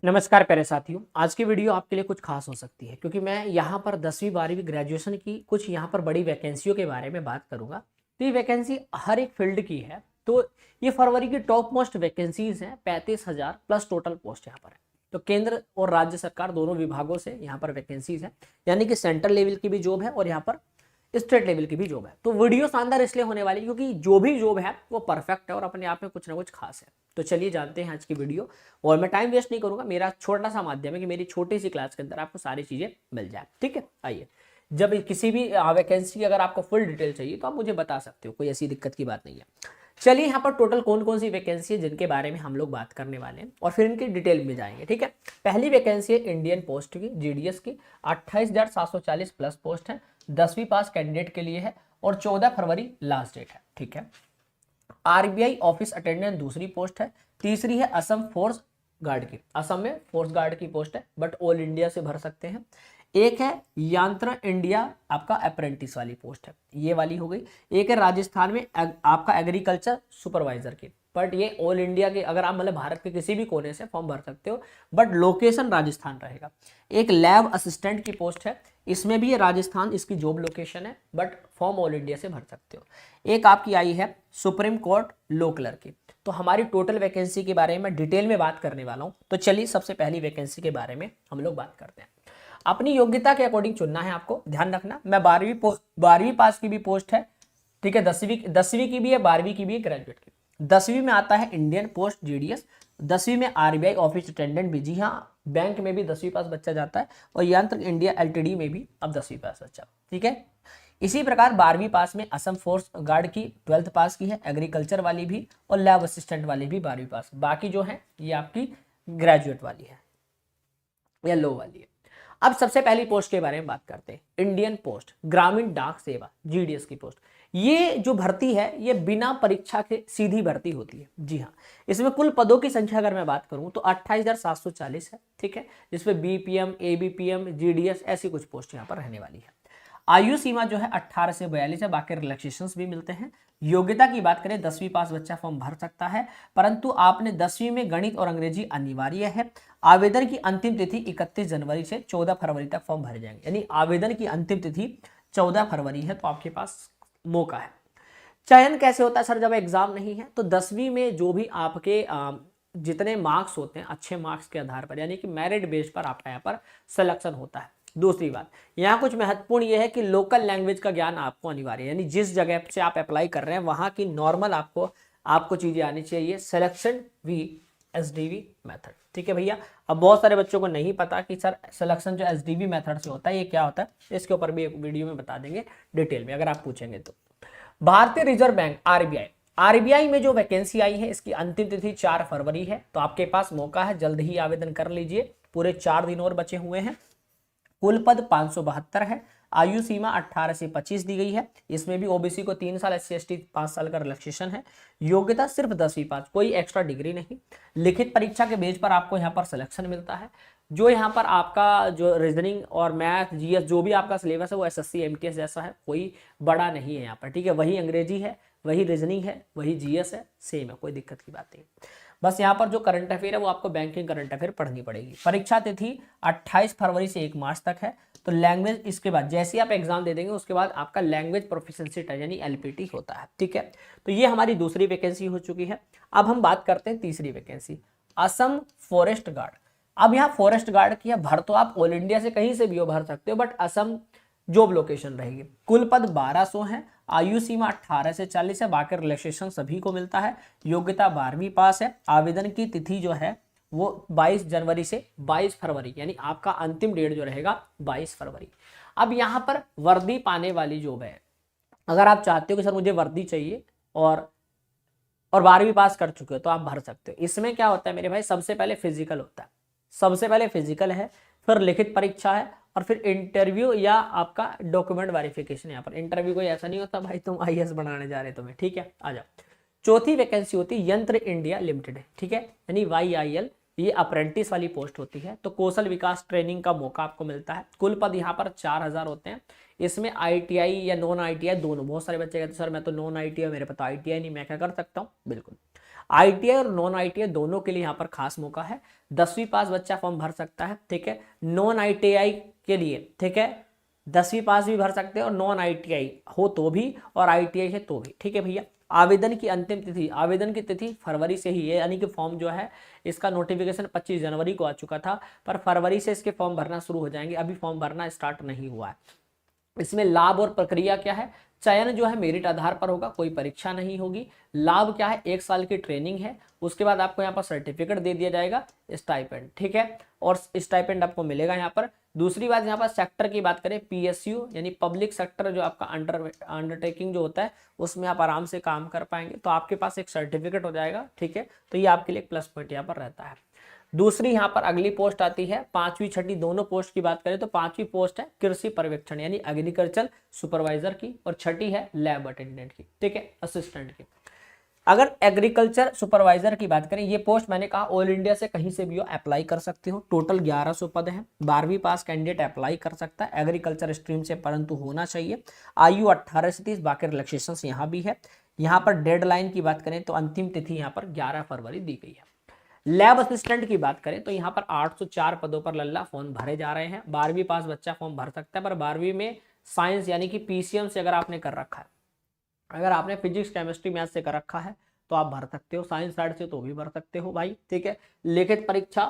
नमस्कार प्यारे साथियों। आज की वीडियो आपके लिए कुछ खास हो सकती है क्योंकि मैं यहाँ पर 10वीं 12वीं ग्रेजुएशन की कुछ यहाँ पर बड़ी वैकेंसियों के बारे में बात करूंगा। तो ये वैकेंसी हर एक फील्ड की है। तो ये फरवरी की टॉप मोस्ट वैकेंसीज हैं। 35,000 प्लस टोटल पोस्ट यहाँ पर है। तो केंद्र और राज्य सरकार दोनों विभागों से यहाँ पर वैकेंसीज है, यानी कि सेंट्रल लेवल की भी जॉब है और यहाँ पर स्टेट लेवल की भी जॉब है। तो वीडियो शानदार इसलिए होने वाली क्योंकि जो भी जॉब है वो परफेक्ट है और अपने आप में कुछ ना कुछ खास है। तो चलिए जानते हैं आज की वीडियो। और मैं टाइम वेस्ट नहीं करूंगा, मेरा छोटा सा माध्यम है कि मेरी छोटी सी क्लास के अंदर आपको सारी चीजें मिल जाए। ठीक है, आइए। जब किसी भी वैकेंसी की अगर आपको फुल डिटेल चाहिए तो आप मुझे बता सकते हो, कोई ऐसी दिक्कत की बात नहीं है। चलिए यहाँ पर टोटल कौन कौन सी वैकेंसी है जिनके बारे में हम लोग बात करने वाले हैं और फिर इनकी डिटेल में जाएंगे। ठीक है, पहली वैकेंसी है इंडियन पोस्ट की, जीडीएस की। 28,740 प्लस पोस्ट है, 10वीं पास कैंडिडेट के लिए है और 14 फरवरी लास्ट डेट है। ठीक है, आरबीआई ऑफिस अटेंडेंट दूसरी पोस्ट है। तीसरी है असम फोर्स गार्ड की, असम में फोर्स गार्ड की पोस्ट है बट ऑल इंडिया से भर सकते हैं। एक है यंत्र इंडिया आपका अप्रेंटिस वाली पोस्ट है, ये वाली हो गई। एक है राजस्थान में आपका एग्रीकल्चर सुपरवाइजर की, बट ये ऑल इंडिया के, अगर आप मतलब भारत के किसी भी कोने से फॉर्म भर सकते हो बट लोकेशन राजस्थान रहेगा। एक लैब असिस्टेंट की पोस्ट है, इसमें भी ये राजस्थान इसकी जॉब लोकेशन है बट फॉर्म ऑल इंडिया से भर सकते हो। एक आपकी आई है सुप्रीम कोर्ट लॉ क्लर्क की। तो हमारी टोटल वैकेंसी के बारे में डिटेल में बात करने वाला हूं। तो चलिए सबसे पहली वैकेंसी के बारे में हम लोग बात करते हैं। अपनी योग्यता के अकॉर्डिंग चुनना है आपको, ध्यान रखना। मैं 12वीं पास की भी पोस्ट है, ठीक है, 10वीं की भी है, 12वीं की भी है, ग्रेजुएट की। 10वीं में आता है इंडियन पोस्ट जीडीएस, 10वीं में आरबीआई ऑफिस अटेंडेंट भी। जी हाँ, बैंक में भी 10वीं पास बच्चा जाता है और यंत्र इंडिया एलटीडी में भी अब 10वीं पास बच्चा। ठीक है, इसी प्रकार 12वीं पास में असम फोर्स गार्ड की 12th पास की है, एग्रीकल्चर वाली भी और लैब असिस्टेंट वाली भी 12वीं पास। बाकी जो है ये आपकी ग्रेजुएट वाली है या लो वाली है। अब सबसे पहली पोस्ट के बारे में बात करते हैं। इंडियन पोस्ट ग्रामीण डाक सेवा जीडीएस की पोस्ट। ये जो भर्ती है ये बिना परीक्षा के सीधी भर्ती होती है। जी हाँ, इसमें कुल पदों की संख्या अगर मैं बात करूं तो 28,740 है। ठीक है, जिसमें बीपीएम, एबीपीएम, जीडीएस ऐसी कुछ पोस्ट यहाँ पर रहने वाली है। आयु सीमा जो है 18 से 42 है, बाकी रिलैक्सेशंस भी मिलते हैं। योग्यता की बात करें 10वीं पास बच्चा फॉर्म भर सकता है, परंतु आपने 10वीं में गणित और अंग्रेजी अनिवार्य है। आवेदन की अंतिम तिथि 31 जनवरी से 14 फरवरी तक फॉर्म भरे जाएंगे, यानी आवेदन की अंतिम तिथि 14 फरवरी है, तो आपके पास मौका है। चयन कैसे होता है सर? जब एग्जाम नहीं है तो 10वीं में जो भी आपके जितने मार्क्स होते हैं, अच्छे मार्क्स के आधार पर, यानी कि मेरिट बेस पर आपका यहाँ पर सिलेक्शन होता है। दूसरी बात यहाँ कुछ महत्वपूर्ण यह है कि लोकल लैंग्वेज का ज्ञान आपको अनिवार्य है, यानी जिस जगह से आप अप्लाई कर रहे हैं वहां की नॉर्मल आपको चीजें आनी चाहिए। Selection V SDV method. ठीक है भैया, अब बहुत सारे बच्चों को नहीं पता कि सर सिलेक्शन जो एसडीवी मेथड से होता है ये क्या होता है, इसके ऊपर भी एक वीडियो में बता देंगे डिटेल में अगर आप पूछेंगे तो। भारतीय रिजर्व बैंक आरबीआई में जो वैकेंसी आई है इसकी अंतिम तिथि 4 फरवरी है, तो आपके पास मौका है, जल्द ही आवेदन कर लीजिए। पूरे 4 दिन और बचे हुए हैं। कुल पद 572 है। आयु सीमा 18 से 25 दी गई है, इसमें भी ओबीसी को 3 साल, एससी एसटी 5 साल का रिलैक्सेशन है। योग्यता सिर्फ 10वीं पास, कोई एक्स्ट्रा डिग्री नहीं। लिखित परीक्षा के बेस पर आपको यहाँ पर सिलेक्शन मिलता है। जो यहाँ पर आपका जो रीजनिंग और मैथ जीएस जो भी आपका सिलेबस है वो एसएससी एमटीएस जैसा है, कोई बड़ा नहीं है यहाँ पर। ठीक है, वही अंग्रेजी है, वही रीजनिंग है, वही जीएस है, सेम है, कोई दिक्कत की बात नहीं। बस यहाँ पर जो करंट अफेयर है वो आपको बैंकिंग करंट अफेयर पढ़नी पड़ेगी। परीक्षा तिथि 28 फरवरी से 1 मार्च तक है। तो लैंग्वेज इसके बाद जैसे आप एग्जाम दे देंगे उसके बाद आपका लैंग्वेज प्रोफिशिएंसी टेस्ट यानी एलपीटी होता है। ठीक है, तो ये हमारी दूसरी वैकेंसी हो चुकी है। अब हम बात करते हैं तीसरी वैकेंसी, असम फॉरेस्ट गार्ड। अब यहाँ फॉरेस्ट गार्ड की भर तो आप ऑल इंडिया से कहीं से भी हो भर सकते हो, बट असम जॉब लोकेशन रहेगी। कुल पद 1200 है। आयु सीमा 18 से 40 है, बाकी रिलैक्सेशन सभी को मिलता है। योग्यता 12वीं पास है। आवेदन की तिथि जो है वो 22 जनवरी से 22 फरवरी, यानी आपका अंतिम डेट जो रहेगा 22 फरवरी। अब यहाँ पर वर्दी पाने वाली जॉब है, अगर आप चाहते हो कि सर मुझे वर्दी चाहिए और 12वीं पास कर चुके हो तो आप भर सकते हो। इसमें क्या होता है मेरे भाई, सबसे पहले फिजिकल होता है, सबसे पहले फिजिकल है, फिर लिखित परीक्षा है और फिर इंटरव्यू या आपका डॉक्यूमेंट वेरिफिकेशन। यहाँ पर इंटरव्यू कोई ऐसा नहीं होता भाई तुम आईएएस बनाने जा रहे हो तुम्हें। ठीक है, आ जाओ। चौथी वैकेंसी होती है यंत्र इंडिया लिमिटेड। ठीक है, यानी YIL, ये अप्रेंटिस वाली पोस्ट होती है। तो कौशल विकास ट्रेनिंग का मौका आपको मिलता है। कुल पद यहाँ पर 4000 होते हैं। इसमें ITI या नॉन ITI दोनों, बहुत सारे बच्चे कहते हैं सर मैं तो नॉन ITI, मेरे पास तो ITI नहीं, मैं क्या कर सकता हूँ? बिल्कुल, ITI और नॉन ITI दोनों के लिए यहाँ पर खास मौका है। 10वीं पास बच्चा फॉर्म भर सकता है, ठीक है। नॉन ITI के लिए, ठीक है, 10वीं पास भी भर सकते हैं और नॉन ITI हो तो भी और ITI है तो भी, ठीक है भैया। आवेदन की अंतिम तिथि, आवेदन की तिथि फरवरी से ही है, यानी कि फॉर्म जो है इसका नोटिफिकेशन 25 जनवरी को आ चुका था, पर फरवरी से इसके फॉर्म भरना शुरू हो जाएंगे, अभी फॉर्म भरना स्टार्ट नहीं हुआ है। इसमें लाभ और प्रक्रिया क्या है? चयन जो है मेरिट आधार पर होगा, कोई परीक्षा नहीं होगी। लाभ क्या है? 1 साल की ट्रेनिंग है, उसके बाद आपको यहाँ पर सर्टिफिकेट दे दिया जाएगा, स्टाइपेंड, ठीक है, और स्टाइपेंड आपको मिलेगा यहाँ पर। दूसरी बात, यहाँ पर सेक्टर की बात करें, PSU यानी पब्लिक सेक्टर जो आपका अंडरटेकिंग जो होता है उसमें आप आराम से काम कर पाएंगे, तो आपके पास एक सर्टिफिकेट हो जाएगा, ठीक है। तो ये आपके लिए एक प्लस पॉइंट यहाँ पर रहता है। दूसरी यहाँ पर अगली पोस्ट आती है, 5वीं 6ठी दोनों पोस्ट की बात करें तो 5वीं पोस्ट है कृषि पर्यवेक्षण यानी एग्रीकल्चर सुपरवाइजर की, और 6ठी है लैब अटेंडेंट की, ठीक है, असिस्टेंट की। अगर एग्रीकल्चर सुपरवाइजर की बात करें, ये पोस्ट मैंने कहा ऑल इंडिया से कहीं से भी हो अप्लाई कर सकते हो। टोटल 1100 पद है, 12वीं पास कैंडिडेट अप्लाई कर सकता है एग्रीकल्चर स्ट्रीम से, परंतु होना चाहिए आयु 18 से 30। बाकी रिलैक्सेशन यहाँ भी है। यहाँ पर डेडलाइन की बात करें तो अंतिम तिथि यहाँ पर 11 फरवरी दी गई है। लैब असिस्टेंट की बात करें तो यहाँ पर 804 पदों पर लल्ला फॉर्म भरे जा रहे हैं। 12वीं पास बच्चा फॉर्म भर सकता है, पर 12वीं में साइंस यानी कि PCM से अगर आपने कर रखा है, अगर आपने फिजिक्स केमिस्ट्री मैथ से कर रखा है तो आप भर सकते हो, साइंस साइड से तो भी भर सकते हो भाई, ठीक है। लिखित परीक्षा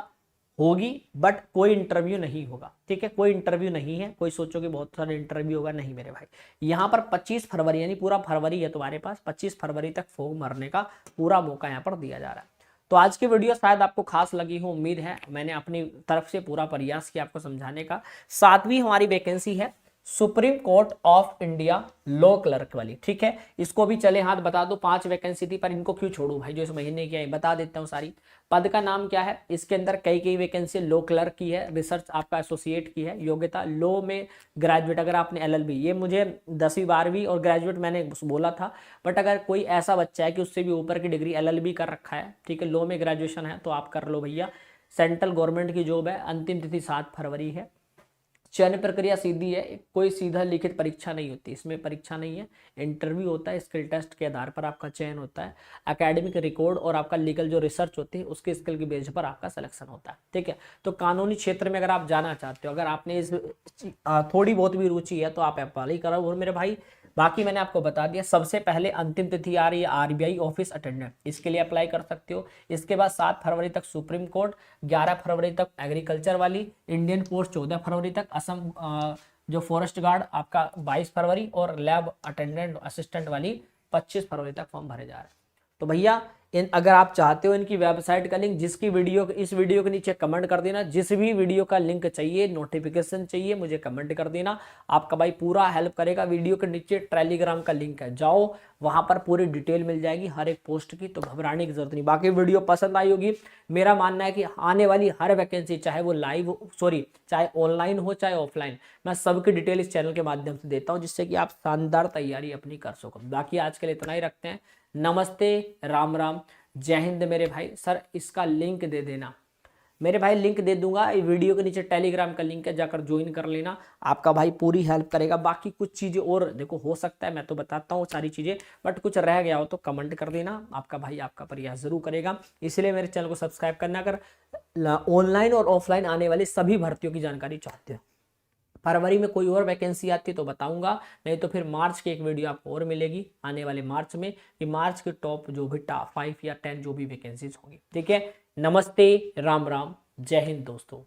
होगी बट कोई इंटरव्यू नहीं होगा, ठीक है, कोई इंटरव्यू नहीं है। कोई सोचो कि बहुत सारे इंटरव्यू होगा, नहीं मेरे भाई। यहाँ पर 25 फरवरी यानी पूरा फरवरी है तुम्हारे पास, 25 फरवरी तक फॉर्म भरने का पूरा मौका यहाँ पर दिया जा रहा है। तो आज की वीडियो शायद आपको खास लगी हो, उम्मीद है मैंने अपनी तरफ से पूरा प्रयास किया आपको समझाने का। 7वीं हमारी वैकेंसी है supreme court of India law clerk वाली, ठीक है। इसको भी चले हाथ बता दो, 5 वैकेंसी थी, पर इनको क्यों छोड़ू भाई, जो इस महीने की है बता देता हूँ सारी। पद का नाम क्या है? इसके अंदर कई वैकेंसी लॉ क्लर्क की है, रिसर्च आपका एसोसिएट की है, योग्यता लॉ में ग्रेजुएट। अगर आपने LLB, ये मुझे 10वीं 12वीं और ग्रेजुएट मैंने बोला था, बट अगर कोई ऐसा बच्चा है कि उससे भी ऊपर की डिग्री LLB कर रखा है, ठीक है, लॉ में ग्रेजुएशन है, तो आप कर लो भैया। सेंट्रल गवर्नमेंट की जॉब है, अंतिम तिथि 7 फरवरी है। चयन प्रक्रिया सीधी है, कोई सीधा लिखित परीक्षा नहीं होती, इसमें परीक्षा नहीं है, इंटरव्यू होता है, स्किल टेस्ट के आधार पर आपका चयन होता है। एकेडमिक रिकॉर्ड और आपका लीगल जो रिसर्च होती है उसके स्किल की बेस पर आपका सिलेक्शन होता है, ठीक है। तो कानूनी क्षेत्र में अगर आप जाना चाहते हो, अगर आपने इस थोड़ी बहुत भी रुचि है तो आप अप्लाई करो। और मेरे भाई बाकी मैंने आपको बता दिया, सबसे पहले अंतिम तिथि आ रही है RBI ऑफिस अटेंडेंट, इसके लिए अप्लाई कर सकते हो। इसके बाद 7 फरवरी तक सुप्रीम कोर्ट, 11 फरवरी तक एग्रीकल्चर वाली, इंडियन पोस्ट 14 फरवरी तक, असम जो फॉरेस्ट गार्ड आपका 22 फरवरी, और लैब अटेंडेंट असिस्टेंट वाली 25 फरवरी तक फॉर्म भरे जा रहे हैं। तो भैया अगर आप चाहते हो इनकी वेबसाइट का लिंक, जिसकी वीडियो इस वीडियो के नीचे कमेंट कर देना, जिस भी वीडियो का लिंक चाहिए, नोटिफिकेशन चाहिए, मुझे कमेंट कर देना, आपका भाई पूरा हेल्प करेगा। वीडियो के नीचे टेलीग्राम का लिंक है, जाओ वहां पर पूरी डिटेल मिल जाएगी हर एक पोस्ट की, तो घबराने की जरूरत नहीं। बाकी वीडियो पसंद आई होगी, मेरा मानना है कि आने वाली हर वैकेंसी, चाहे वो लाइव चाहे ऑनलाइन हो चाहे ऑफलाइन, मैं सबकी डिटेल इस चैनल के माध्यम से देता हूँ, जिससे कि आप शानदार तैयारी अपनी कर सको। बाकी आज के लिए इतना ही रखते हैं। नमस्ते, राम राम, जय हिंद मेरे भाई। सर इसका लिंक दे देना मेरे भाई, लिंक दे दूंगा, वीडियो के नीचे टेलीग्राम का लिंक है, जाकर ज्वाइन कर लेना, आपका भाई पूरी हेल्प करेगा। बाकी कुछ चीज़ें और देखो हो सकता है, मैं तो बताता हूँ सारी चीज़ें, बट कुछ रह गया हो तो कमेंट कर देना, आपका भाई आपका प्रयास जरूर करेगा। इसलिए मेरे चैनल को सब्सक्राइब करना, अगर ऑनलाइन और ऑफलाइन आने वाली सभी भर्तियों की जानकारी चाहते हो। फरवरी में कोई और वैकेंसी आती है तो बताऊंगा, नहीं तो फिर मार्च की एक वीडियो आपको और मिलेगी आने वाले मार्च में, कि मार्च के टॉप जो भी टॉप 5 या 10 जो भी वैकेंसीज होंगी, ठीक है। नमस्ते, राम राम, जय हिंद दोस्तों।